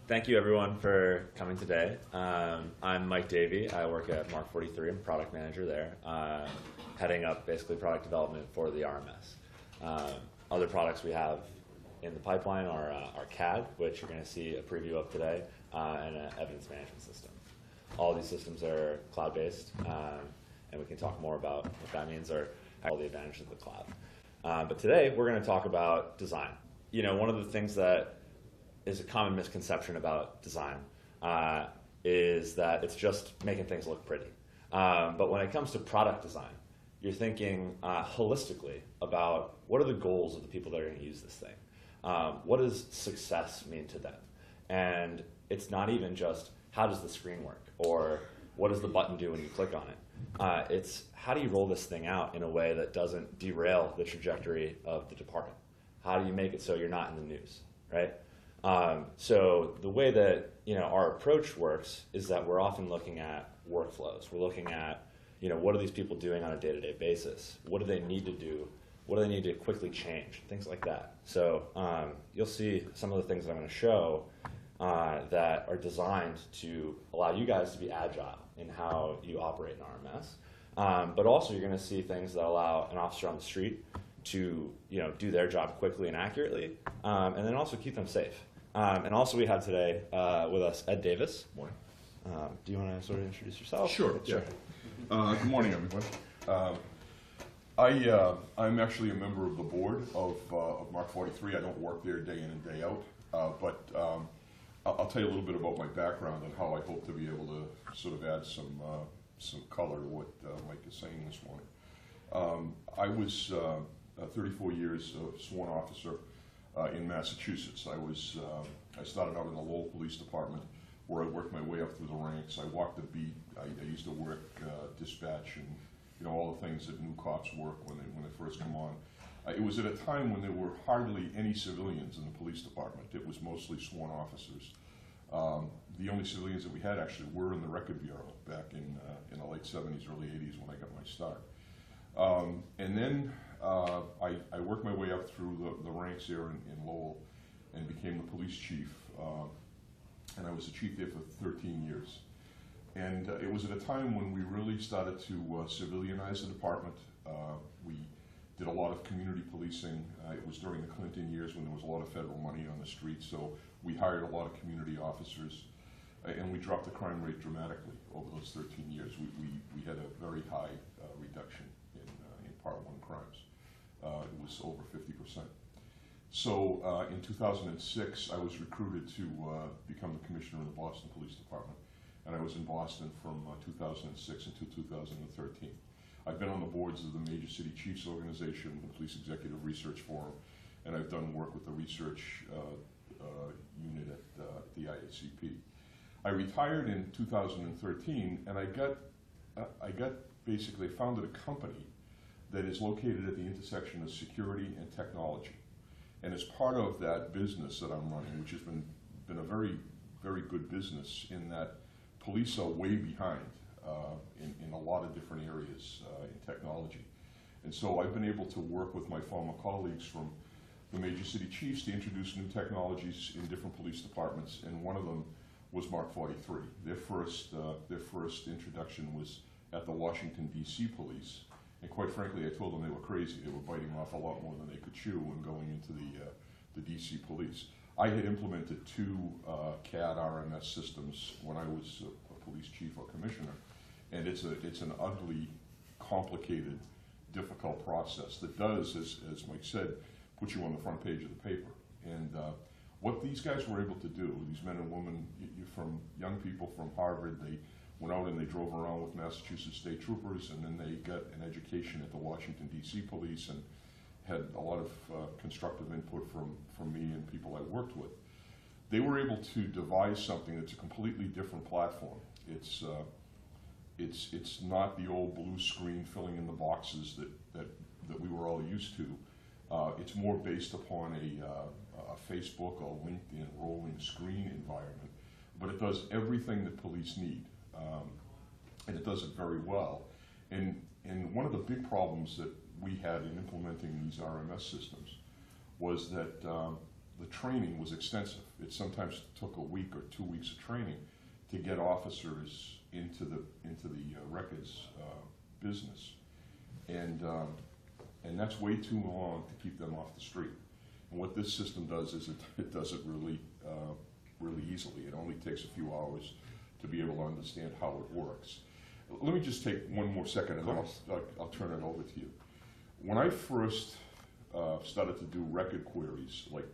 Thank you everyone for coming today. I'm Mike Davey. I work at Mark43. I'm product manager there, heading up basically product development for the RMS. Other products we have in the pipeline are our CAD, which you're going to see a preview of today, and an evidence management system. All these systems are cloud-based, and we can talk more about what that means or all the advantages of the cloud. But today we're going to talk about design. You know, one of the things that is a common misconception about design is that it's just making things look pretty. But when it comes to product design, you're thinking holistically about what are the goals of the people that are going to use this thing. What does success mean to them? And it's not even just how does the screen work or what does the button do when you click on it. It's how do you roll this thing out in a way that doesn't derail the trajectory of the department? How do you make it so you're not in the news, right? So the way that our approach works is that we're often looking at workflows. We're looking at what are these people doing on a day-to-day basis? What do they need to do? What do they need to quickly change? Things like that. So you'll see some of the things that I'm going to show that are designed to allow you guys to be agile in how you operate in RMS. But also you're going to see things that allow an officer on the street to do their job quickly and accurately, and then also keep them safe. And also we have today with us Ed Davis. Morning. Do you want to sort of introduce yourself? Sure. Yeah. Good morning, everyone. I'm actually a member of the board of Mark43. I don't work there day in and day out, but I'll tell you a little bit about my background and how I hope to be able to sort of add some color to what Mike is saying this morning. I was 34 years a sworn officer in Massachusetts. I started out in the Lowell Police Department, where I worked my way up through the ranks. I walked the beat. I used to work dispatch and all the things that new cops work when they first come on. It was at a time when there were hardly any civilians in the police department. It was mostly sworn officers. The only civilians that we had actually were in the Record Bureau back in the late 70s, early 80s when I got my start. And then I worked my way up through the ranks here in Lowell and became the police chief. And I was the chief there for 13 years. And it was at a time when we really started to civilianize the department. We did a lot of community policing. It was during the Clinton years when there was a lot of federal money on the streets, so we hired a lot of community officers. And we dropped the crime rate dramatically over those 13 years. We had a very high reduction in Part 1 crimes. It was over 50%. So in 2006, I was recruited to become the commissioner of the Boston Police Department. And I was in Boston from 2006 until 2013. I've been on the boards of the Major City Chiefs Organization, the Police Executive Research Forum, and I've done work with the research unit at the IACP. I retired in 2013, and I founded a company that is located at the intersection of security and technology. And as part of that business that I'm running, which has been a very, very good business in that police are way behind in a lot of different areas in technology. And so I've been able to work with my former colleagues from the major city chiefs to introduce new technologies in different police departments, and one of them was Mark43. Their first introduction was at the Washington, D.C. police. And quite frankly, I told them they were crazy. They were biting off a lot more than they could chew when going into the D.C. police. I had implemented 2 CAD RMS systems when I was a police chief or commissioner, and it's an ugly, complicated, difficult process that does, as Mike said, put you on the front page of the paper. And what these guys were able to do, these men and women, from young people from Harvard, they went out and they drove around with Massachusetts State Troopers, and then they got an education at the Washington, D.C. police, and had a lot of constructive input from me and people I worked with. They were able to devise something that's a completely different platform. It's not the old blue screen filling in the boxes that we were all used to. It's more based upon a Facebook or LinkedIn rolling screen environment, but it does everything that police need, and it does it very well. And one of the big problems that we had in implementing these RMS systems was that the training was extensive. It sometimes took a week or 2 weeks of training to get officers into the records business, and that's way too long to keep them off the street. And what this system does is it does it really really easily. It only takes a few hours to be able to understand how it works. Let me just take one more second, and then I'll turn it over to you. When I first started to do record queries, like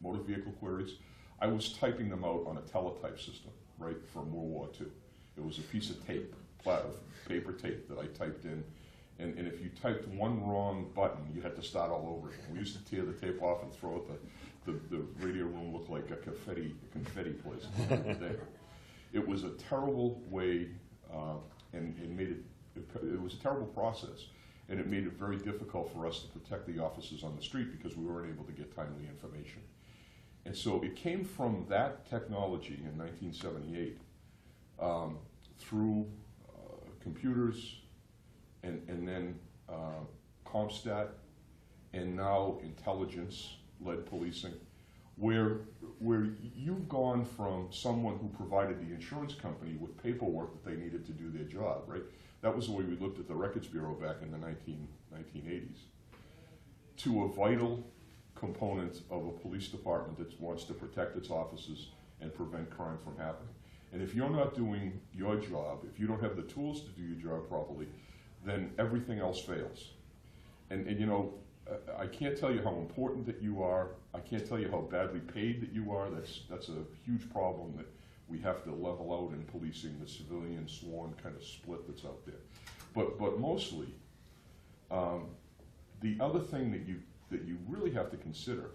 motor vehicle queries, I was typing them out on a teletype system, right, from World War II. It was a piece of tape, paper tape that I typed in, and if you typed one wrong button, you had to start all over again. We used to tear the tape off and throw it. The radio room looked like a confetti place. It was a terrible way, and it was a terrible process, and it made it very difficult for us to protect the officers on the street because we weren't able to get timely information. And so it came from that technology in 1978 through computers and then CompStat, and now intelligence-led policing, where you've gone from someone who provided the insurance company with paperwork that they needed to do their job, right? That was the way we looked at the Records Bureau back in the 1980s, to a vital component of a police department that wants to protect its officers and prevent crime from happening. And if you're not doing your job, if you don't have the tools to do your job properly, then everything else fails. And you know, I can't tell you how important that you are. I can't tell you how badly paid that you are. That's a huge problem that we have to level out in policing, the civilian sworn kind of split that's out there. But mostly, the other thing that you really have to consider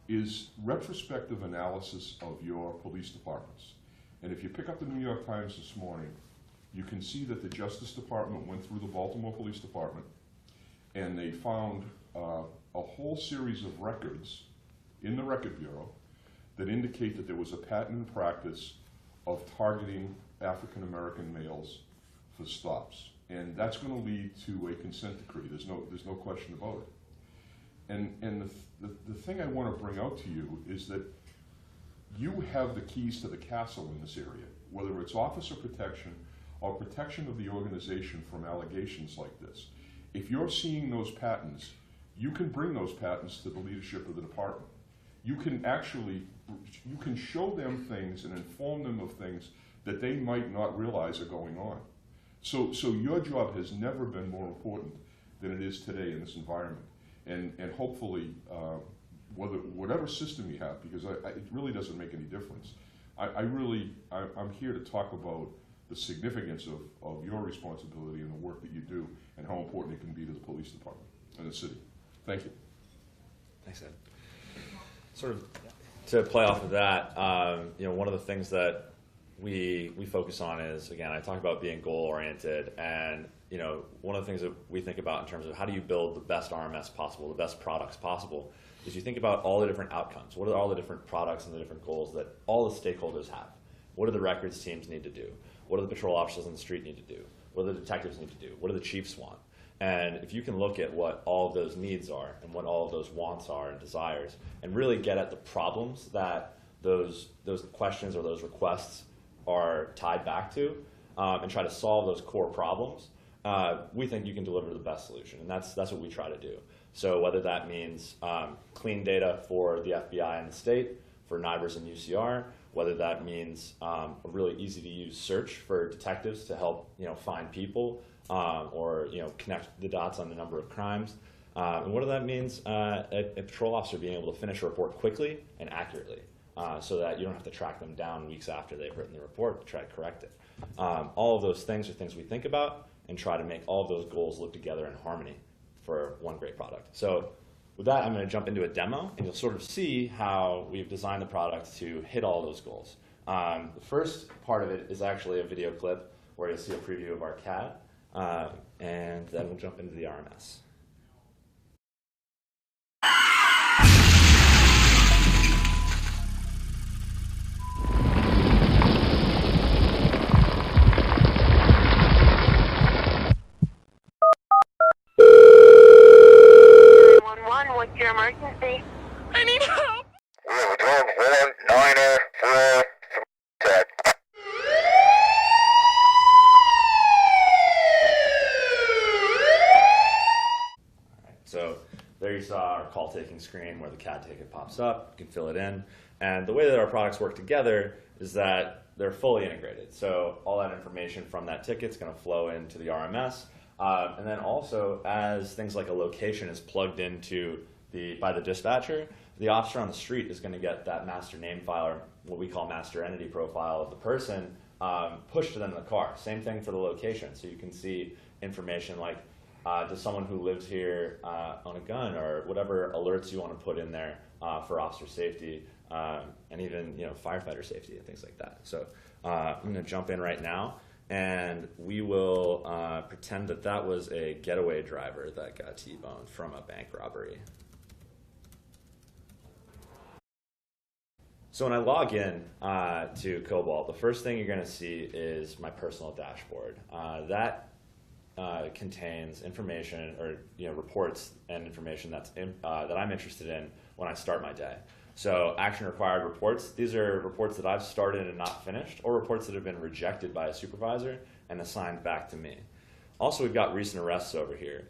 is retrospective analysis of your police departments. And if you pick up the New York Times this morning, you can see that the Justice Department went through the Baltimore Police Department, and they found a whole series of records in the Record Bureau that indicate that there was a pattern and practice of targeting African American males for stops. And that's going to lead to a consent decree. There's no question about it. And the thing I want to bring out to you is that you have the keys to the castle in this area, whether it's officer protection or protection of the organization from allegations like this. If you're seeing those patterns, you can bring those patterns to the leadership of the department. You can show them things and inform them of things that they might not realize are going on. So your job has never been more important than it is today in this environment. And hopefully, whatever system you have, because it really doesn't make any difference. I'm here to talk about the significance of your responsibility and the work that you do and how important it can be to the police department and the city. Thank you. Thanks, Ed. Sort of to play off of that, you know, one of the things that we focus on is, again, I talk about being goal-oriented, and you know, one of the things that we think about in terms of how do you build the best RMS possible, the best products possible, is you think about all the different outcomes. What are all the different products and the different goals that all the stakeholders have? What do the records teams need to do? What do the patrol officers on the street need to do? What do the detectives need to do? What do the chiefs want? And if you can look at what all of those needs are and what all of those wants are and desires, and really get at the problems that those questions or those requests are tied back to, and try to solve those core problems, we think you can deliver the best solution. And that's what we try to do. So whether that means clean data for the FBI and the state, for NIBRS and UCR, whether that means a really easy to use search for detectives to help find people, or connect the dots on the number of crimes, and whether that means a patrol officer being able to finish a report quickly and accurately, so that you don't have to track them down weeks after they've written the report to try to correct it. All of those things are things we think about and try to make all of those goals live together in harmony for one great product. So with that, I'm going to jump into a demo, and you'll sort of see how we've designed the product to hit all those goals. The first part of it is actually a video clip where you'll see a preview of our CAD, and then we'll jump into the RMS. What's your emergency? I need help! 12 1 9er 4 tech. So there you saw our call taking screen where the CAD ticket pops up. You can fill it in. And the way that our products work together is that they're fully integrated. So all that information from that ticket is going to flow into the RMS. And then also, as things like a location is plugged into by the dispatcher, the officer on the street is going to get that master name file, or what we call master entity profile of the person, pushed to them in the car. Same thing for the location. So you can see information like, does someone who lives here own a gun, or whatever alerts you want to put in there for officer safety, and even firefighter safety and things like that. So I'm going to jump in right now, and we will pretend that that was a getaway driver that got T-boned from a bank robbery. So when I log in to Cobalt, the first thing you're going to see is my personal dashboard. That contains information, or reports and information that I'm interested in when I start my day. So action required reports, these are reports that I've started and not finished, or reports that have been rejected by a supervisor and assigned back to me. Also, we've got recent arrests over here,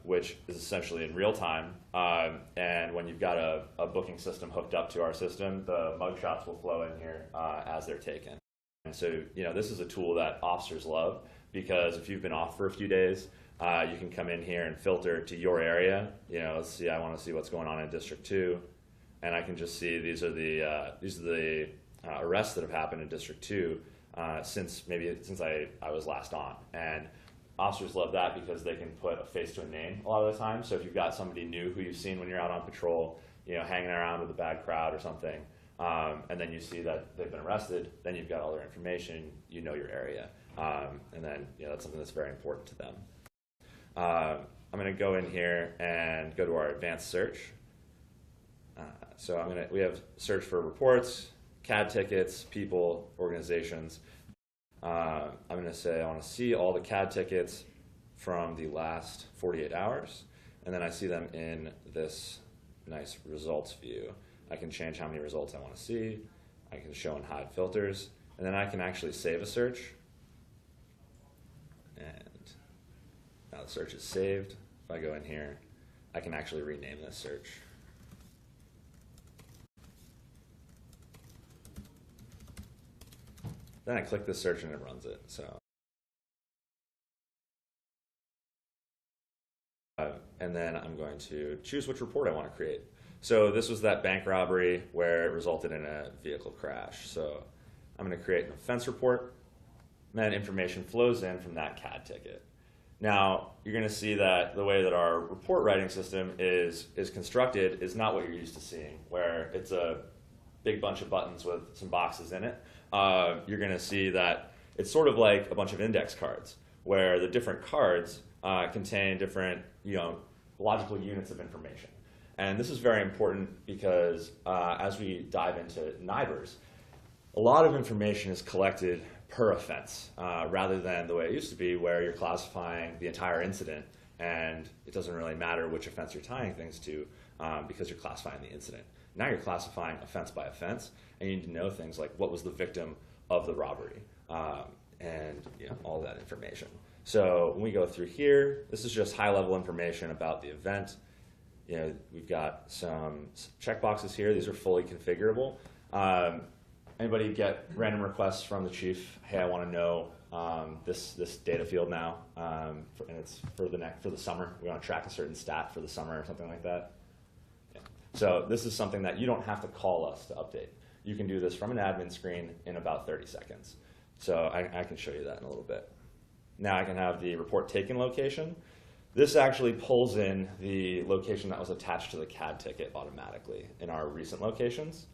which is essentially in real time. And when you've got a booking system hooked up to our system, the mugshots will flow in here as they're taken. And so, this is a tool that officers love, because if you've been off for a few days, you can come in here and filter to your area. Let's see, I want to see what's going on in District 2. And I can just see these are the arrests that have happened in District 2 since I was last on. And officers love that because they can put a face to a name a lot of the time. So if you've got somebody new who you've seen when you're out on patrol, hanging around with a bad crowd or something, and then you see that they've been arrested, then you've got all their information, your area. And then that's something that's very important to them. I'm going to go in here and go to our advanced search. So we have search for reports, CAD tickets, people, organizations. I'm going to say I want to see all the CAD tickets from the last 48 hours, and then I see them in this nice results view. I can change how many results I want to see. I can show and hide filters, and then I can actually save a search. And now the search is saved. If I go in here, I can actually rename this search. Then I click this search and it runs it. So, and then I'm going to choose which report I want to create. So this was that bank robbery where it resulted in a vehicle crash. So I'm going to create an offense report, and then information flows in from that CAD ticket. Now, you're going to see that the way that our report writing system is constructed is not what you're used to seeing, where it's a big bunch of buttons with some boxes in it. You're going to see that it's sort of like a bunch of index cards, where the different cards contain different logical units of information. And this is very important because as we dive into NIBRs, a lot of information is collected per offense, rather than the way it used to be, where you're classifying the entire incident, and it doesn't really matter which offense you're tying things to because you're classifying the incident. Now you're classifying offense by offense, and you need to know things like what was the victim of the robbery, and all that information. So when we go through here, this is just high-level information about the event. We've got some checkboxes here. These are fully configurable. Anybody get random requests from the chief? Hey, I want to know this data field now, and it's for the summer. We want to track a certain stat for the summer or something like that. Yeah. So this is something that you don't have to call us to update. You can do this from an admin screen in about 30 seconds. So I can show you that in a little bit. Now I can have the report taken location. This actually pulls in the location that was attached to the CAD ticket automatically in our recent locations.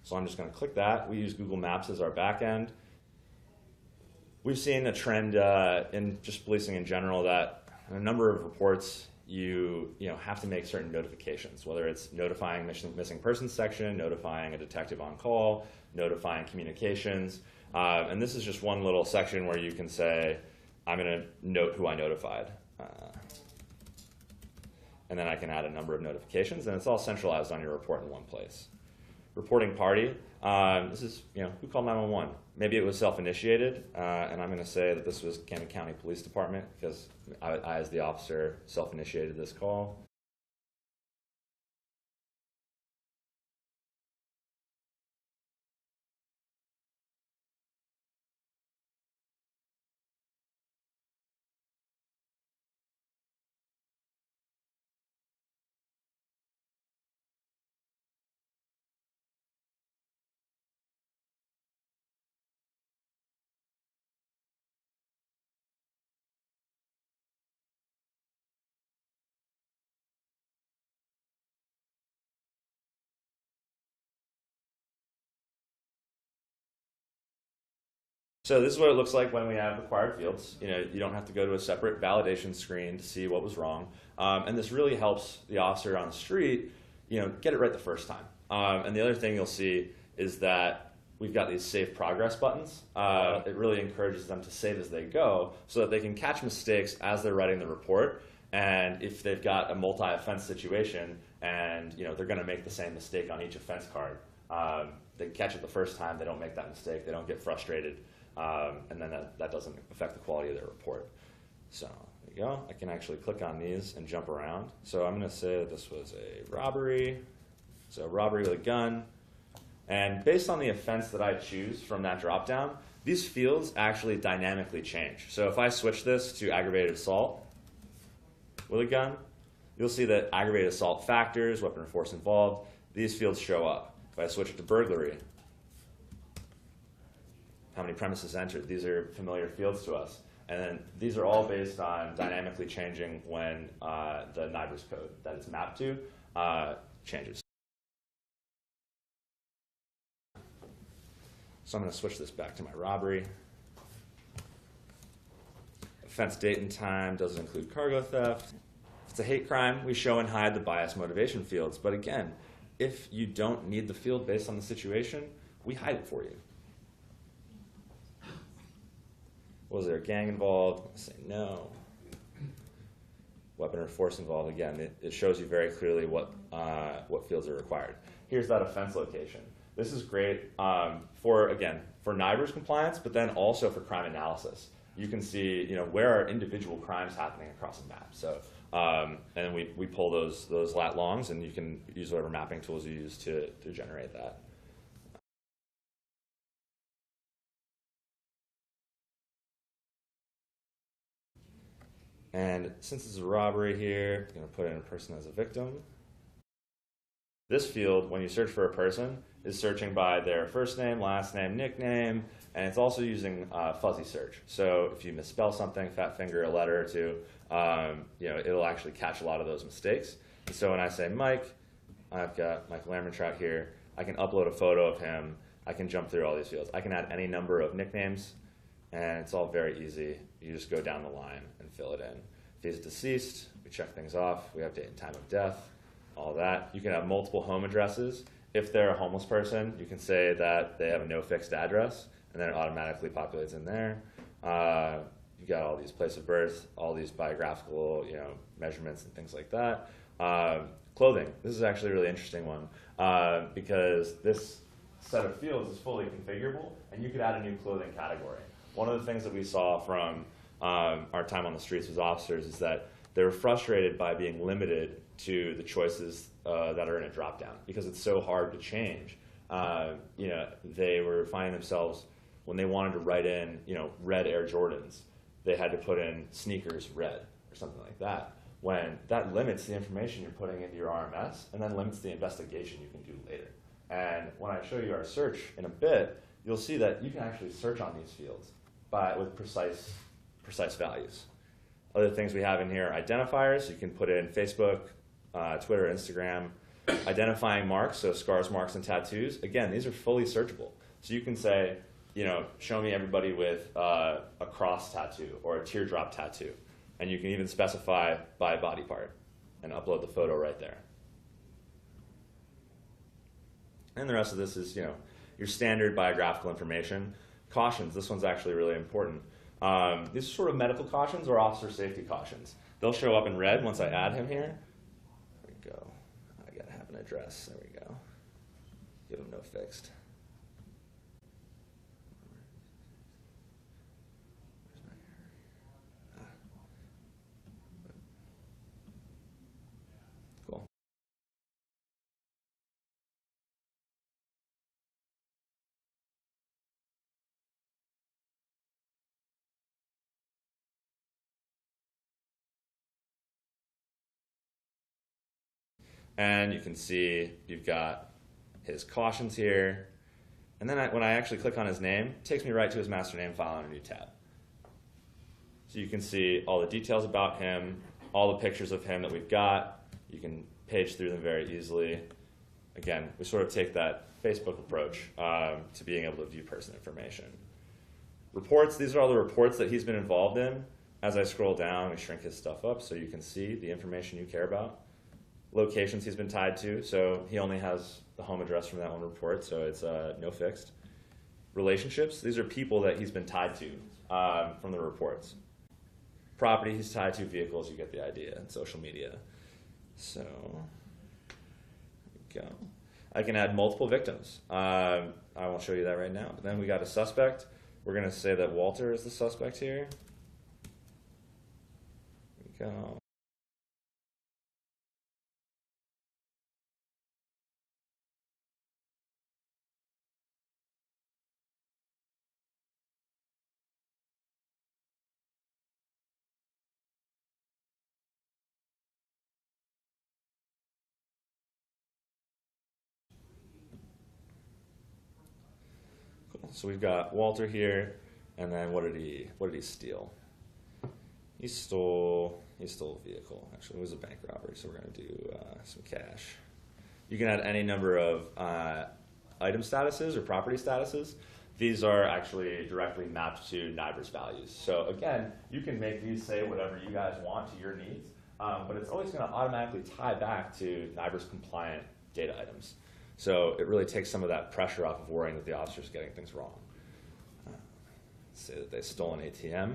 So I'm just going to click that. We use Google Maps as our backend. We've seen a trend in just policing in general that in a number of reports you have to make certain notifications, whether it's notifying missing persons section, notifying a detective on call, notifying communications. And this is just one little section where you can say, I'm going to note who I notified. And then I can add a number of notifications, and it's all centralized on your report in one place. reporting party. This is, who called 911? Maybe it was self-initiated, and I'm going to say that this was Camden County Police Department because I, as the officer, self-initiated this call. So this is what it looks like when we have required fields. You don't have to go to a separate validation screen to see what was wrong. And this really helps the officer on the street, get it right the first time. And the other thing you'll see is that we've got these save progress buttons. It really encourages them to save as they go so that they can catch mistakes as they're writing the report. And if they've got a multi-offense situation and they're going to make the same mistake on each offense card, they catch it the first time, they don't make that mistake, they don't get frustrated. And then that doesn't affect the quality of their report. So there you go. I can actually click on these and jump around. So I'm going to say that this was a robbery. So robbery with a gun. And based on the offense that I choose from that dropdown, these fields actually dynamically change. So if I switch this to aggravated assault with a gun, you'll see that aggravated assault factors, weapon or force involved, these fields show up. If I switch it to burglary, how many premises entered? These are familiar fields to us. And then these are all based on dynamically changing when the NIBRS code that it's mapped to changes. So I'm going to switch this back to my robbery. Offense date and time doesn't include cargo theft. If it's a hate crime, we show and hide the bias motivation fields. But again, if you don't need the field based on the situation, we hide it for you. Was there a gang involved? I say no. Weapon or force involved, again, it shows you very clearly what fields are required. Here's that offense location. This is great for NIBRS compliance, but then also for crime analysis. You can see, where are individual crimes happening across a map. So, and we pull those lat longs, and you can use whatever mapping tools you use to generate that. And since it's a robbery here, I'm going to put in a person as a victim. This field, when you search for a person, is searching by their first name, last name, nickname, and it's also using fuzzy search. So if you misspell something, fat finger a letter or two, it'll actually catch a lot of those mistakes. And so when I say Mike, I've got Michael Lermantrout here. I can upload a photo of him. I can jump through all these fields. I can add any number of nicknames, and it's all very easy. You just go down the line and fill it in. If he's deceased, we check things off. We have date and time of death, all that. You can have multiple home addresses. If they're a homeless person, you can say that they have a no fixed address, and then it automatically populates in there. You've got all these place of birth, all these biographical measurements and things like that. Clothing. This is actually a really interesting one because this set of fields is fully configurable, and you could add a new clothing category. One of the things that we saw from our time on the streets as officers is that they were frustrated by being limited to the choices that are in a drop-down because it's so hard to change. They were finding themselves, when they wanted to write in, red Air Jordans, they had to put in sneakers red or something like that. When that limits the information you're putting into your RMS and then limits the investigation you can do later. And when I show you our search in a bit, you'll see that you can actually search on these fields with precise values. Other things we have in here are identifiers. You can put in Facebook, Twitter, Instagram, identifying marks, so scars, marks, and tattoos. Again, these are fully searchable. So you can say, show me everybody with a cross tattoo or a teardrop tattoo. And you can even specify by body part and upload the photo right there. And the rest of this is, your standard biographical information. Cautions, this one's actually really important. These are sort of medical cautions or officer safety cautions. They'll show up in red once I add him here. There we go. I gotta have an address. There we go. give him no fixed. Cool. And you can see you've got his cautions here. And then when I actually click on his name, it takes me right to his master name file in a new tab. So you can see all the details about him, all the pictures of him that we've got. You can page through them very easily. Again, we sort of take that Facebook approach to being able to view person information. Reports, these are all the reports that he's been involved in. As I scroll down, we shrink his stuff up so you can see the information you care about. Locations he's been tied to, so he only has the home address from that one report, so it's no fixed. Relationships, these are people that he's been tied to from the reports. Property he's tied to, vehicles, you get the idea, and social media. So, there we go. I can add multiple victims. I won't show you that right now, but then we got a suspect. We're going to say that Walter is the suspect here. There we go. So we've got Walter here, and then what did he steal? He stole a vehicle. Actually, it was a bank robbery, so we're going to do some cash. You can add any number of item statuses or property statuses. These are actually directly mapped to NIBRS values. So again, you can make these say whatever you guys want to your needs, but it's always going to automatically tie back to NIBRS compliant data items. So it really takes some of that pressure off of worrying that the officer's getting things wrong. Say that they stole an ATM.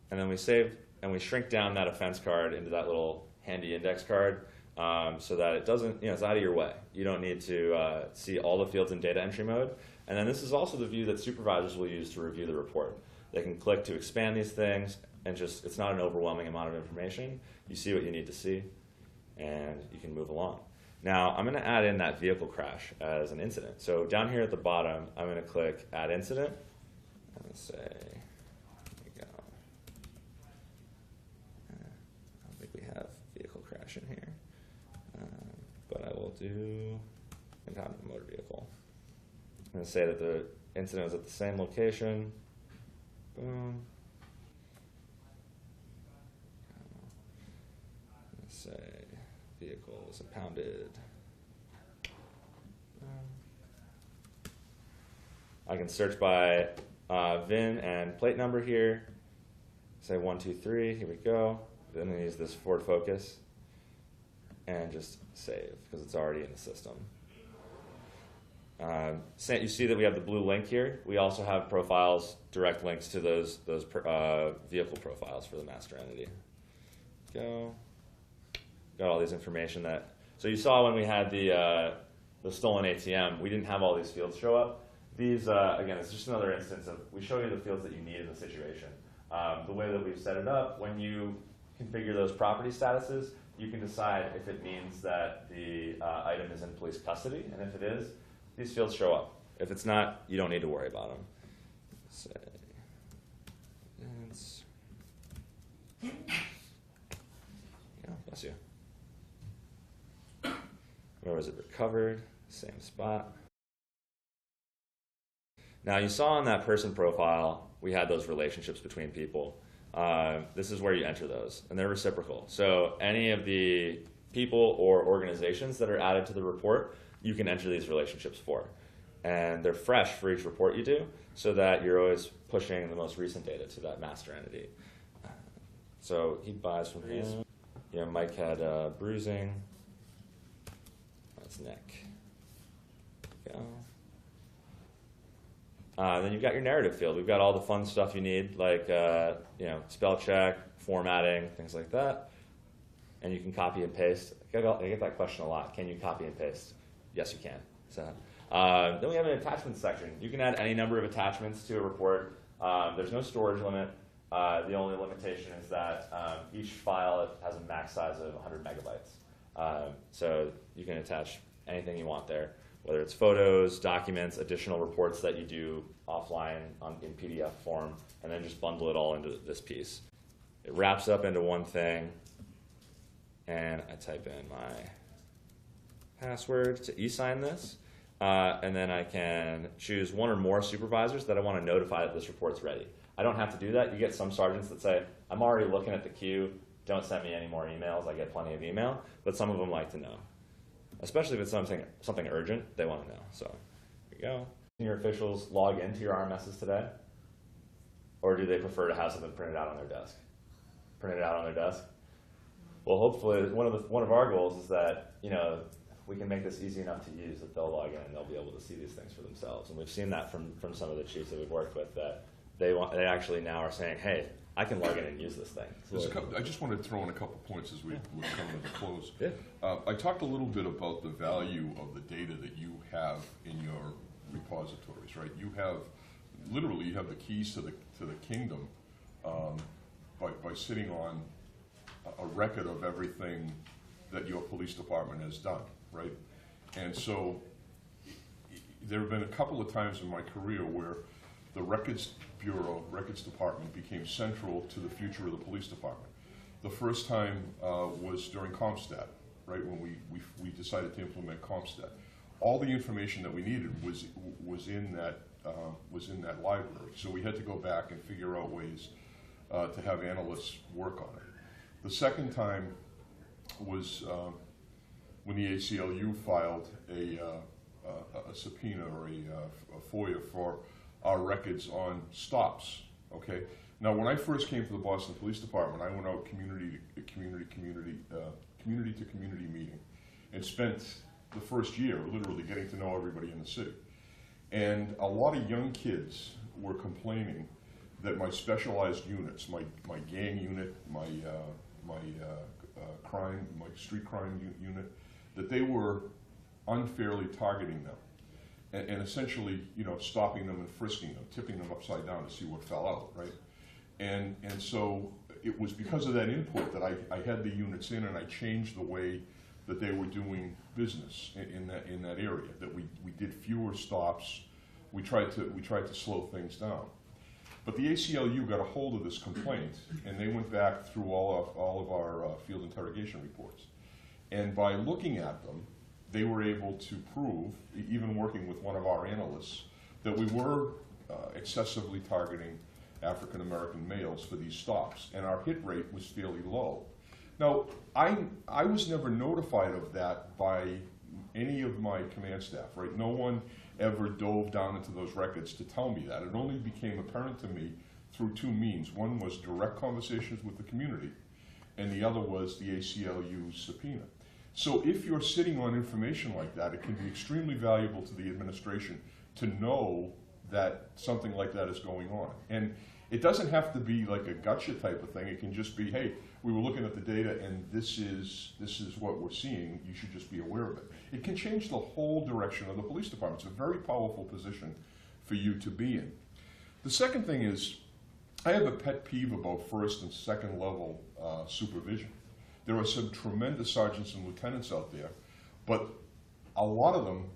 And then we save and we shrink down that offense card into that little handy index card so that it doesn't, it's out of your way. You don't need to see all the fields in data entry mode. And then this is also the view that supervisors will use to review the report. They can click to expand these things and it's not an overwhelming amount of information. You see what you need to see, and you can move along. Now, I'm going to add in that vehicle crash as an incident. So down here at the bottom, I'm going to click Add Incident. I'm going to say, there we go. I don't think we have vehicle crash in here, but I will do impounded motor vehicle. I'm going to say that the incident was at the same location. Boom. Let's say vehicle was impounded. I can search by VIN and plate number here. Say 123, here we go. Then I use this Ford Focus and just save because it's already in the system. You see that we have the blue link here. We also have profiles, direct links to those vehicle profiles for the master entity. Go. Got all these information that. So you saw when we had the stolen ATM, we didn't have all these fields show up. These again, it's just another instance of we show you the fields that you need in the situation. The way that we've set it up, when you configure those property statuses, you can decide if it means that the item is in police custody, and if it is, these fields show up. If it's not, you don't need to worry about them. Say, yeah, bless you. Where was it recovered? Same spot. Now you saw on that person profile, we had those relationships between people. This is where you enter those, and they're reciprocal. So any of the people or organizations that are added to the report, you can enter these relationships for. And they're fresh for each report you do, so that you're always pushing the most recent data to that master entity. So he buys from him. Yeah, Mike had bruising. That's neck. Go. Then you've got your narrative field. We've got all the fun stuff you need, like spell check, formatting, things like that. And you can copy and paste. I get that question a lot. Can you copy and paste? Yes, you can. So, then we have an attachment section. You can add any number of attachments to a report. There's no storage limit. The only limitation is that each file has a max size of 100 megabytes. So you can attach anything you want there, whether it's photos, documents, additional reports that you do offline in PDF form, and then just bundle it all into this piece. It wraps up into one thing, and I type in my password to e-sign this, and then I can choose one or more supervisors that I want to notify that this report's ready. I don't have to do that. You get some sergeants that say, I'm already looking at the queue, don't send me any more emails, I get plenty of email, but some of them like to know. Especially if it's something urgent, they want to know. So here you go. Your officials log into your RMSs today? Or do they prefer to have something printed out on their desk? Printed out on their desk? Well, hopefully one of our goals is that, you know, we can make this easy enough to use that they'll log in and they'll be able to see these things for themselves. And we've seen that from some of the chiefs that we've worked with, that they actually now are saying, hey, I can log in and use this thing. I just wanted to throw in a couple points as we're coming to close. Yeah. I talked a little bit about the value of the data that you have in your repositories, right? You have, literally, you have the keys to the kingdom by sitting on a record of everything that your police department has done, right? And so there have been a couple of times in my career where the Records Bureau, Records Department became central to the future of the police department. The first time was during CompStat, right, when we decided to implement CompStat. All the information that we needed was in that library. So we had to go back and figure out ways to have analysts work on it. The second time was when the ACLU filed a subpoena or a FOIA for our records on stops, okay? Now, when I first came to the Boston Police Department, I went out community to community meeting and spent the first year literally getting to know everybody in the city. And a lot of young kids were complaining that my specialized units, my gang unit, my street crime unit, that they were unfairly targeting them. And essentially, you know, stopping them and frisking them, tipping them upside down to see what fell out, right? And so it was because of that input that I had the units in, and I changed the way that they were doing business in that area. That we did fewer stops. We tried to slow things down. But the ACLU got a hold of this complaint, and they went back through all of our field interrogation reports, and by looking at them, they were able to prove, even working with one of our analysts, that we were excessively targeting African American males for these stops, and our hit rate was fairly low. Now, I was never notified of that by any of my command staff, right? No one ever dove down into those records to tell me that. It only became apparent to me through two means. One was direct conversations with the community, and the other was the ACLU subpoena. So if you're sitting on information like that, it can be extremely valuable to the administration to know that something like that is going on. And it doesn't have to be like a gotcha type of thing. It can just be, hey, we were looking at the data and this is what we're seeing. You should just be aware of it. It can change the whole direction of the police department. It's a very powerful position for you to be in. The second thing is, I have a pet peeve about first and second level supervision. There are some tremendous sergeants and lieutenants out there, but a lot of them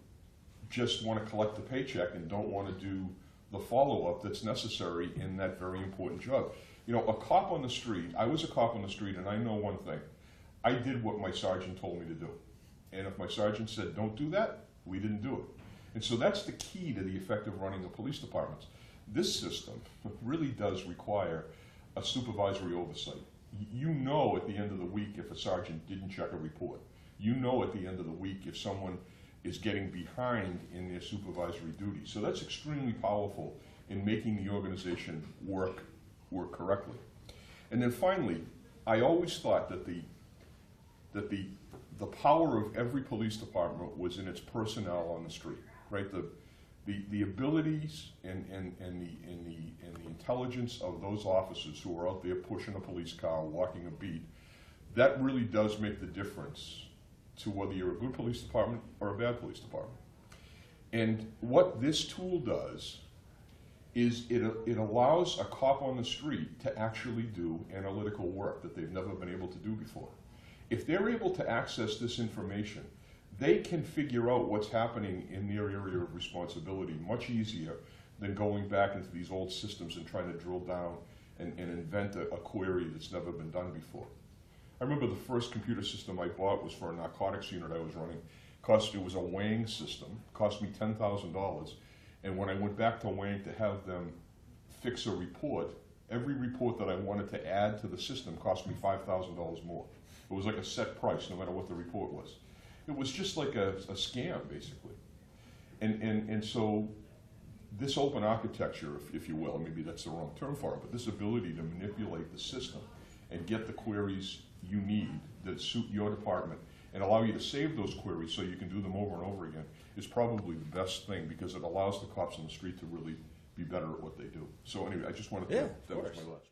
just want to collect the paycheck and don't want to do the follow-up that's necessary in that very important job. You know, a cop on the street, I was a cop on the street, and I know one thing. I did what my sergeant told me to do. And if my sergeant said, don't do that, we didn't do it. And so that's the key to the effective running of police departments. This system really does require a supervisory oversight. You know at the end of the week if a sergeant didn't check a report. You know at the end of the week if someone is getting behind in their supervisory duties. So that's extremely powerful in making the organization work correctly. And then finally, I always thought that the power of every police department was in its personnel on the street, right? The abilities and the intelligence of those officers who are out there pushing a police car, walking a beat, that really does make the difference to whether you're a good police department or a bad police department. And what this tool does is it allows a cop on the street to actually do analytical work that they've never been able to do before. If they're able to access this information, they can figure out what's happening in their area of responsibility much easier than going back into these old systems and trying to drill down and invent a query that's never been done before. I remember the first computer system I bought was for a narcotics unit I was running. It was a weighing system, cost me $10,000. And when I went back to Wayne to have them fix a report, every report that I wanted to add to the system cost me $5,000 more. It was like a set price, no matter what the report was. It was just like a scam, basically. And so this open architecture, if you will, maybe that's the wrong term for it, but this ability to manipulate the system and get the queries you need that suit your department and allow you to save those queries so you can do them over and over again is probably the best thing, because it allows the cops on the street to really be better at what they do. So anyway, I just wanted to, that was my last.